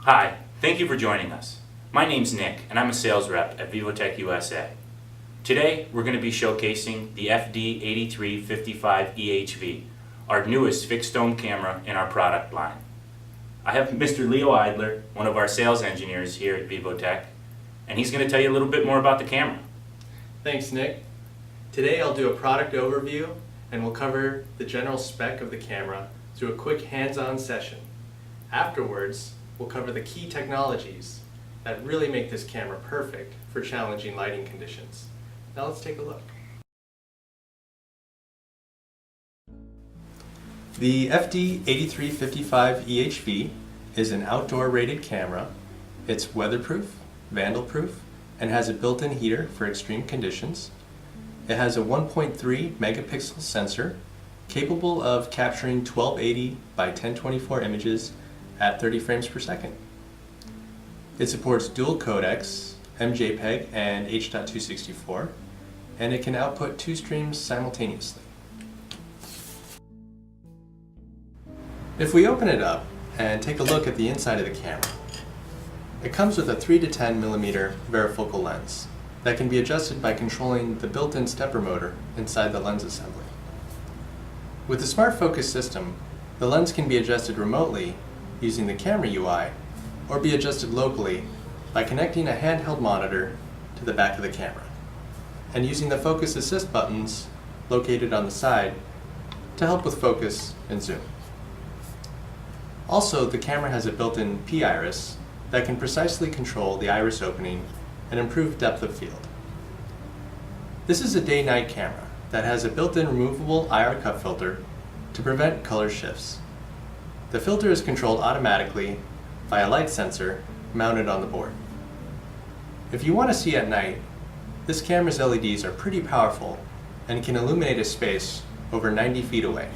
Hi, thank you for joining us. My name's Nick and I'm a sales rep at VIVOTEK USA. Today we're going to be showcasing the FD8355EHV, our newest fixed dome camera in our product line. I have Mr. Leo Idler, one of our sales engineers here at VIVOTEK, and he's going to tell you a little bit more about the camera. Thanks, Nick. Today I'll do a product overview and we'll cover the general spec of the camera through a quick hands-on session. Afterwards, we'll cover the key technologies that really make this camera perfect for challenging lighting conditions. Now let's take a look. The FD8355EHV is an outdoor rated camera. It's weatherproof, vandal-proof, and has a built-in heater for extreme conditions. It has a 1.3 megapixel sensor capable of capturing 1280 by 1024 images at 30 frames per second. It supports dual codecs, MJPEG and H.264, and it can output 2 streams simultaneously. If we open it up and take a look at the inside of the camera, it comes with a 3 to 10 millimeter varifocal lens that can be adjusted by controlling the built-in stepper motor inside the lens assembly. With the Smart Focus system, the lens can be adjusted remotely using the camera UI or be adjusted locally by connecting a handheld monitor to the back of the camera and using the focus assist buttons located on the side to help with focus and zoom. Also, the camera has a built-in P-iris that can precisely control the iris opening and improve depth of field. This is a day-night camera that has a built-in removable IR cup filter to prevent color shifts. The filter is controlled automatically by a light sensor mounted on the board. If you want to see at night, this camera's LEDs are pretty powerful and can illuminate a space over 90 feet away.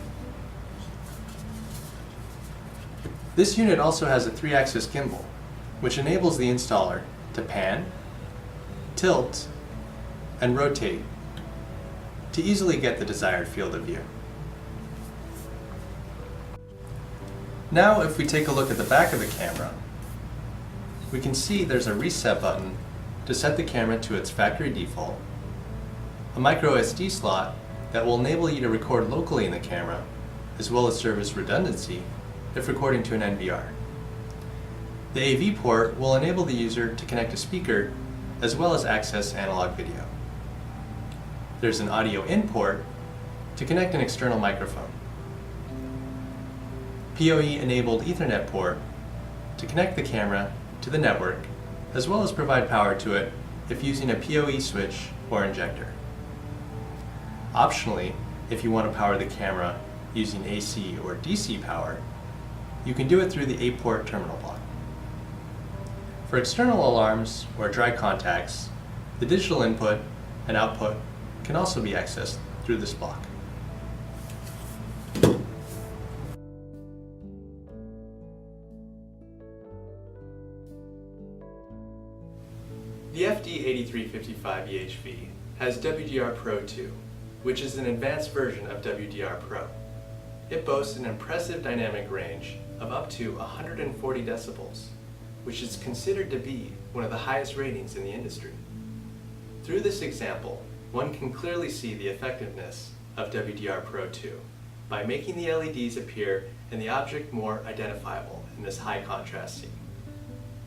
This unit also has a 3-axis gimbal, which enables the installer to pan, tilt, and rotate to easily get the desired field of view. Now if we take a look at the back of the camera, we can see there's a reset button to set the camera to its factory default, a micro SD slot that will enable you to record locally in the camera, as well as serve as redundancy if recording to an NVR. The AV port will enable the user to connect a speaker as well as access analog video. There's an audio in port to connect an external microphone. PoE-enabled Ethernet port to connect the camera to the network, as well as provide power to it if using a PoE switch or injector. Optionally, if you want to power the camera using AC or DC power, you can do it through the 8-port terminal block. For external alarms or dry contacts, the digital input and output can also be accessed through this block. The FD8355EHV has WDR Pro 2, which is an advanced version of WDR Pro. It boasts an impressive dynamic range of up to 140 decibels, which is considered to be one of the highest ratings in the industry. Through this example, one can clearly see the effectiveness of WDR Pro 2 by making the LEDs appear and the object more identifiable in this high contrast scene.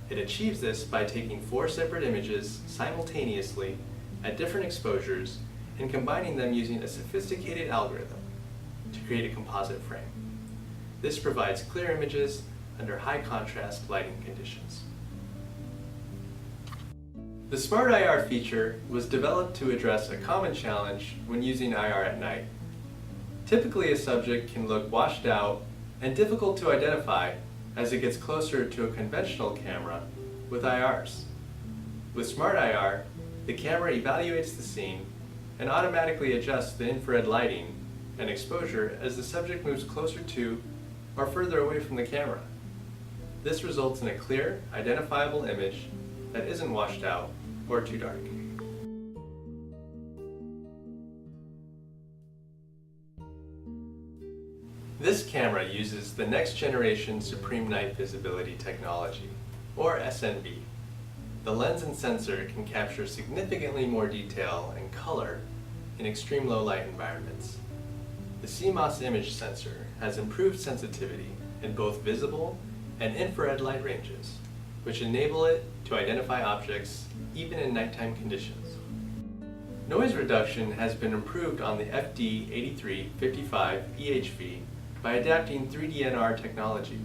It achieves this by taking 4 separate images simultaneously at different exposures and combining them using a sophisticated algorithm to create a composite frame. This provides clear images under high contrast lighting conditions. The Smart IR feature was developed to address a common challenge when using IR at night. Typically, a subject can look washed out and difficult to identify as it gets closer to a conventional camera with IRs. With Smart IR, the camera evaluates the scene and automatically adjusts the infrared lighting and exposure as the subject moves closer to or further away from the camera. This results in a clear, identifiable image that isn't washed out or too dark. This camera uses the next generation Supreme Night Visibility technology. or SNB. The lens and sensor can capture significantly more detail and color in extreme low light environments. The CMOS image sensor has improved sensitivity in both visible and infrared light ranges, which enable it to identify objects even in nighttime conditions. Noise reduction has been improved on the FD8355EHV by adapting 3D-NR technology.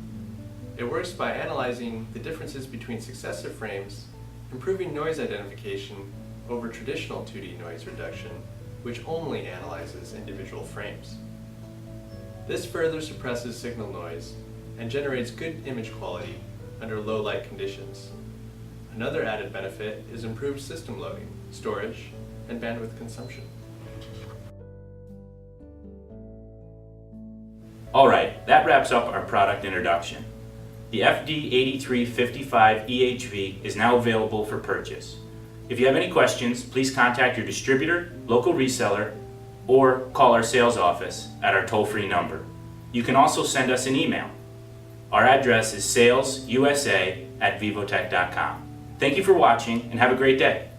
It works by analyzing the differences between successive frames, improving noise identification over traditional 2D noise reduction, which only analyzes individual frames. This further suppresses signal noise and generates good image quality under low light conditions. Another added benefit is improved system loading, storage, and bandwidth consumption. Alright, that wraps up our product introduction. The FD8355EHV is now available for purchase. If you have any questions, please contact your distributor, local reseller, or call our sales office at our toll-free number. You can also send us an email. Our address is salesusa@vivotek.com. Thank you for watching and have a great day.